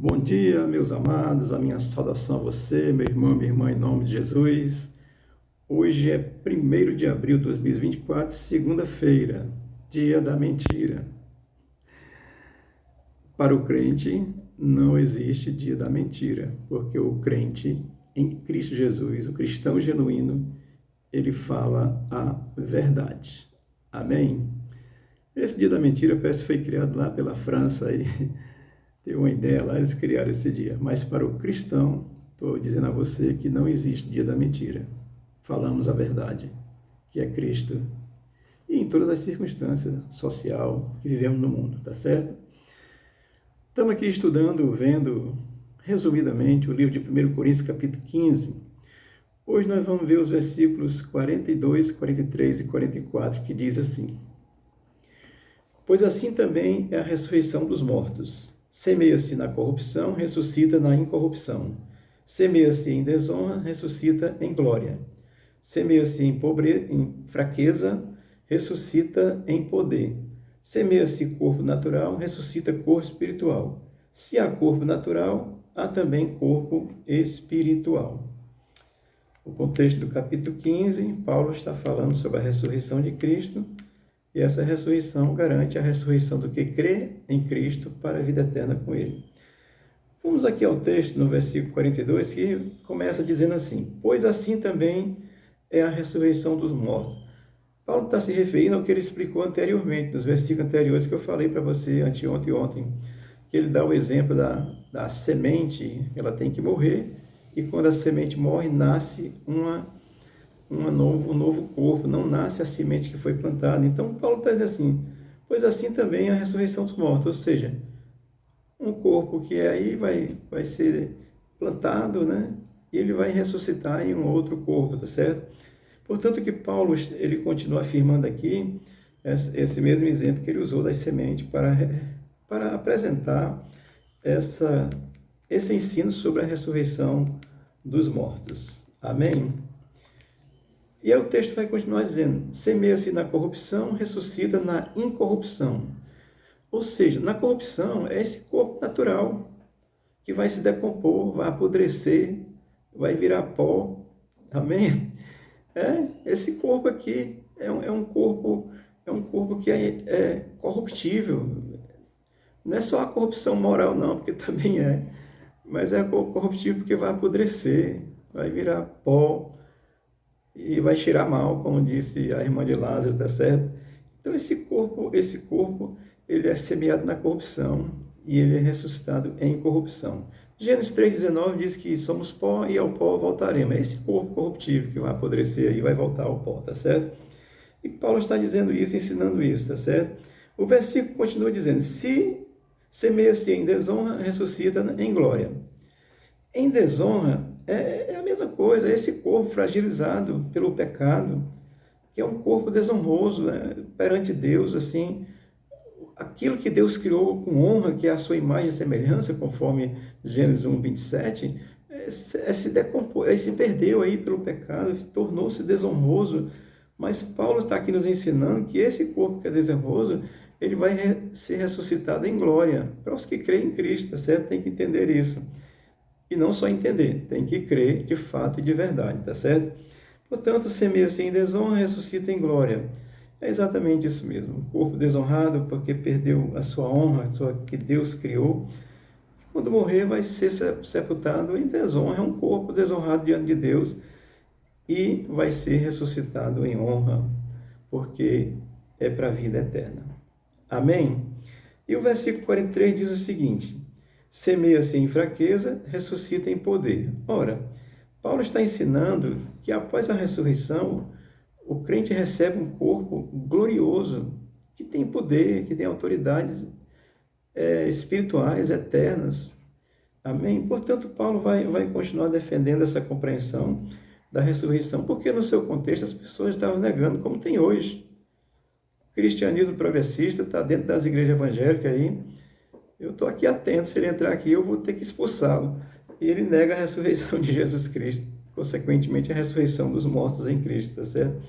Bom dia, meus amados, a minha saudação a você, meu irmão, minha irmã, em nome de Jesus. Hoje é 1º de abril de 2024, segunda-feira, dia da mentira. Para o crente, não existe dia da mentira, porque o crente em Cristo Jesus, o cristão genuíno, ele fala a verdade. Amém? Esse dia da mentira parece que foi criado lá pela França e teve uma ideia lá, eles criaram esse dia. Mas para o cristão, estou dizendo a você que não existe dia da mentira. Falamos a verdade, que é Cristo, e em todas as circunstâncias social que vivemos no mundo, tá certo? Estamos aqui estudando, vendo, resumidamente, o livro de 1 Coríntios, capítulo 15. Hoje nós vamos ver os versículos 42, 43 e 44, que diz assim: Pois assim também é a ressurreição dos mortos. Semeia-se na corrupção, ressuscita na incorrupção. Semeia-se em desonra, ressuscita em glória. Semeia-se em fraqueza, ressuscita em poder. Semeia-se corpo natural, ressuscita corpo espiritual. Se há corpo natural, há também corpo espiritual. O contexto do capítulo 15, Paulo está falando sobre a ressurreição de Cristo, e essa ressurreição garante a ressurreição do que crê em Cristo para a vida eterna com Ele. Vamos aqui ao texto, no versículo 42, que começa dizendo assim: Pois assim também é a ressurreição dos mortos. Paulo está se referindo ao que ele explicou anteriormente, nos versículos anteriores que eu falei para você anteontem e ontem, que ele dá o exemplo da semente, ela tem que morrer, e quando a semente morre, nasce um novo corpo, não nasce a semente que foi plantada. Então, Paulo está dizendo assim: pois assim também é a ressurreição dos mortos, ou seja, um corpo que aí vai ser plantado, né? E ele vai ressuscitar em um outro corpo, tá certo? Portanto, que Paulo ele continua afirmando aqui esse mesmo exemplo que ele usou das sementes para apresentar esse ensino sobre a ressurreição dos mortos. Amém? E aí o texto vai continuar dizendo: semeia-se na corrupção, ressuscita na incorrupção. Ou seja, na corrupção é esse corpo natural que vai se decompor, vai apodrecer, vai virar pó. Amém? Esse corpo aqui é um corpo que é corruptível. Não é só a corrupção moral, não, porque também é, mas é corruptível porque vai apodrecer, vai virar pó e vai cheirar mal, como disse a irmã de Lázaro, tá certo? Então esse corpo, ele é semeado na corrupção e ele é ressuscitado em corrupção. Gênesis 3,19 diz que somos pó e ao pó voltaremos. É esse corpo corruptível que vai apodrecer e vai voltar ao pó, tá certo? E Paulo está dizendo isso, ensinando isso, tá certo? O versículo continua dizendo: se semeia-se em desonra, ressuscita em glória. Em desonra é a mesma coisa, é esse corpo fragilizado pelo pecado, que é um corpo desonroso, né, perante Deus, assim, aquilo que Deus criou com honra, que é a sua imagem e semelhança, conforme Gênesis 1, 27, se decompôs, se perdeu aí pelo pecado, tornou-se desonroso. Mas Paulo está aqui nos ensinando que esse corpo que é desonroso, ele vai ser ressuscitado em glória. Para os que creem em Cristo, tá certo? Tem que entender isso. E não só entender, tem que crer de fato e de verdade, tá certo? Portanto, semeia-se em desonra, ressuscita em glória. É exatamente isso mesmo. O corpo desonrado porque perdeu a sua honra, que Deus criou. Quando morrer, vai ser sepultado em desonra. É um corpo desonrado diante de Deus e vai ser ressuscitado em honra, porque é para a vida eterna. Amém? E o versículo 43 diz o seguinte: semeia-se em fraqueza, ressuscita em poder. Ora, Paulo está ensinando que após a ressurreição, o crente recebe um corpo glorioso, que tem poder, que tem autoridades espirituais eternas. Amém? Portanto, Paulo vai continuar defendendo essa compreensão da ressurreição, porque no seu contexto as pessoas estavam negando, como tem hoje. O cristianismo progressista está dentro das igrejas evangélicas aí. Eu estou aqui atento, se ele entrar aqui eu vou ter que expulsá-lo. E ele nega a ressurreição de Jesus Cristo, consequentemente a ressurreição dos mortos em Cristo, tá certo?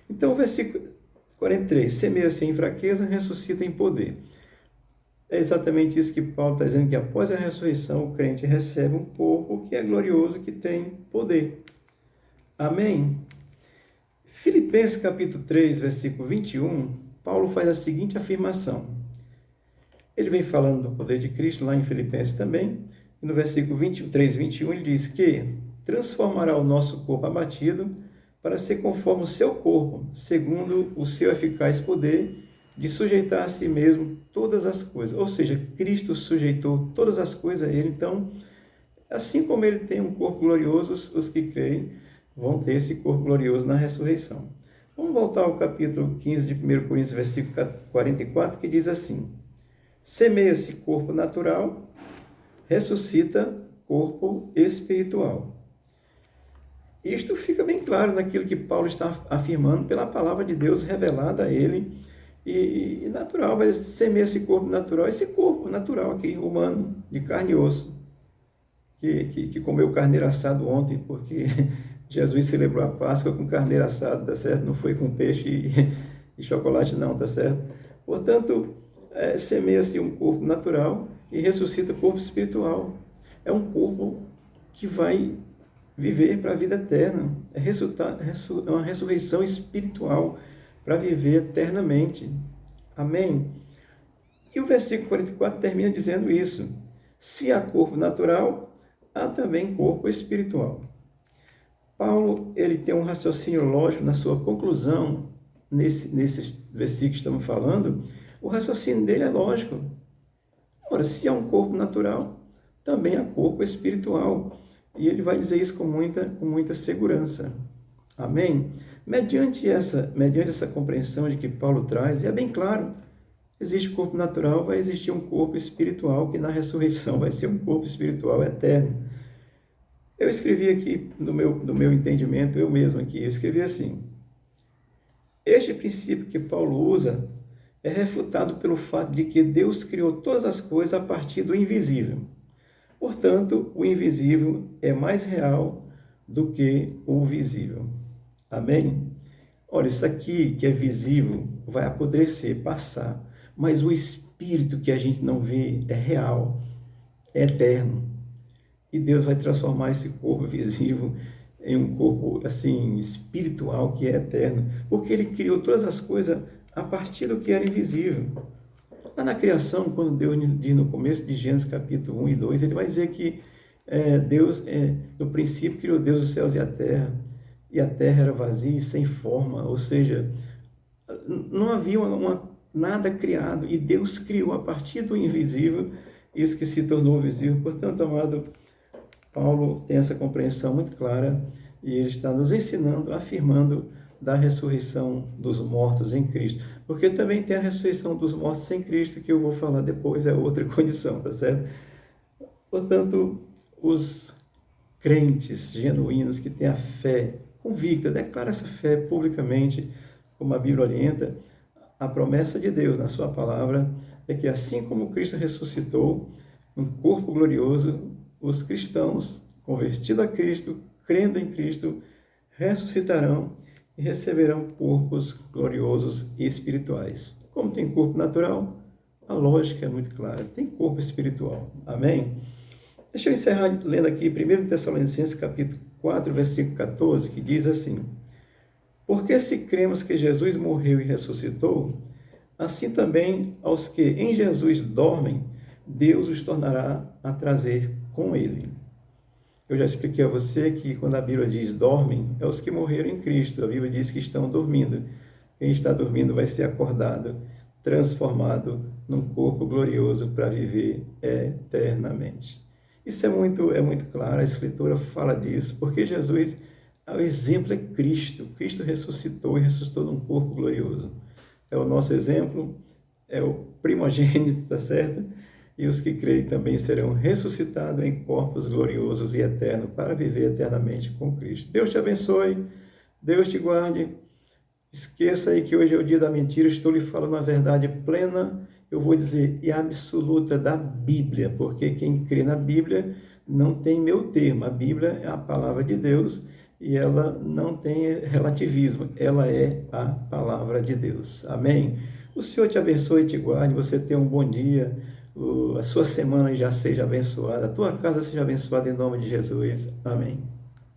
Então, o versículo 43, semeia-se em fraqueza, ressuscita em poder. É exatamente isso que Paulo está dizendo, que após a ressurreição o crente recebe um corpo que é glorioso, que tem poder. Amém? Filipenses capítulo 3, versículo 21, Paulo faz a seguinte afirmação. Ele vem falando do poder de Cristo lá em Filipenses também, e no versículo 23, 21, ele diz que transformará o nosso corpo abatido para ser conforme o seu corpo, segundo o seu eficaz poder de sujeitar a si mesmo todas as coisas. Ou seja, Cristo sujeitou todas as coisas a ele, então, assim como ele tem um corpo glorioso, os que creem vão ter esse corpo glorioso na ressurreição. Vamos voltar ao capítulo 15 de 1 Coríntios, versículo 44, que diz assim: semeia-se corpo natural, ressuscita corpo espiritual. Isto fica bem claro naquilo que Paulo está afirmando pela palavra de Deus revelada a ele, e natural, vai semear esse corpo natural, esse corpo natural aqui, humano, de carne e osso, que comeu carneiro assado ontem, porque Jesus celebrou a Páscoa com carneiro assado, tá certo? Não foi com peixe e chocolate não, tá certo? Portanto, semeia-se um corpo natural e ressuscita corpo espiritual. É um corpo que vai viver para a vida eterna. É uma ressurreição espiritual para viver eternamente. Amém? E o versículo 44 termina dizendo isso. Se há corpo natural, há também corpo espiritual. Paulo, ele tem um raciocínio lógico na sua conclusão, nesses versículos que estamos falando. O raciocínio dele é lógico. Ora, se há um corpo natural, também há corpo espiritual. E ele vai dizer isso com muita segurança. Amém? Mediante essa compreensão de que Paulo traz, e é bem claro, existe corpo natural, vai existir um corpo espiritual, que na ressurreição vai ser um corpo espiritual eterno. Eu escrevi aqui, no meu entendimento, eu mesmo aqui, eu escrevi assim: este princípio que Paulo usa é refutado pelo fato de que Deus criou todas as coisas a partir do invisível. Portanto, o invisível é mais real do que o visível. Amém? Olha, isso aqui que é visível vai apodrecer, passar, mas o espírito que a gente não vê é real, é eterno. E Deus vai transformar esse corpo visível em um corpo assim espiritual que é eterno, porque ele criou todas as coisas a partir do que era invisível. Lá na criação, quando Deus diz no começo de Gênesis capítulo 1 e 2, ele vai dizer que Deus, no princípio, criou Deus os céus e a terra era vazia e sem forma, ou seja, não havia nada criado, e Deus criou a partir do invisível isso que se tornou visível. Portanto, amado, Paulo tem essa compreensão muito clara, e ele está nos ensinando, afirmando da ressurreição dos mortos em Cristo. Porque também tem a ressurreição dos mortos sem Cristo, que eu vou falar depois, é outra condição, tá certo? Portanto, os crentes genuínos que têm a fé convicta, declara essa fé publicamente, como a Bíblia orienta, a promessa de Deus na sua palavra é que assim como Cristo ressuscitou, um corpo glorioso, os cristãos, convertidos a Cristo, crendo em Cristo, ressuscitarão e receberão corpos gloriosos e espirituais. Como tem corpo natural, a lógica é muito clara, tem corpo espiritual. Amém? Deixa eu encerrar lendo aqui 1 Tessalonicenses capítulo 4, versículo 14, que diz assim: porque se cremos que Jesus morreu e ressuscitou, assim também aos que em Jesus dormem, Deus os tornará a trazer com ele. Eu já expliquei a você que quando a Bíblia diz dormem, é os que morreram em Cristo. A Bíblia diz que estão dormindo. Quem está dormindo vai ser acordado, transformado num corpo glorioso para viver eternamente. Isso é muito claro, a Escritura fala disso, porque Jesus, o exemplo é Cristo. Cristo ressuscitou e ressuscitou num corpo glorioso. É o nosso exemplo, é o primogênito, tá certo? E os que creem também serão ressuscitados em corpos gloriosos e eternos para viver eternamente com Cristo. Deus te abençoe, Deus te guarde. Esqueça aí que hoje é o dia da mentira, estou lhe falando a verdade plena, eu vou dizer, e absoluta da Bíblia, porque quem crê na Bíblia não tem meu termo. A Bíblia é a palavra de Deus e ela não tem relativismo, ela é a palavra de Deus. Amém? O Senhor te abençoe e te guarde, você tenha um bom dia, a sua semana já seja abençoada, a tua casa seja abençoada em nome de Jesus. Amém.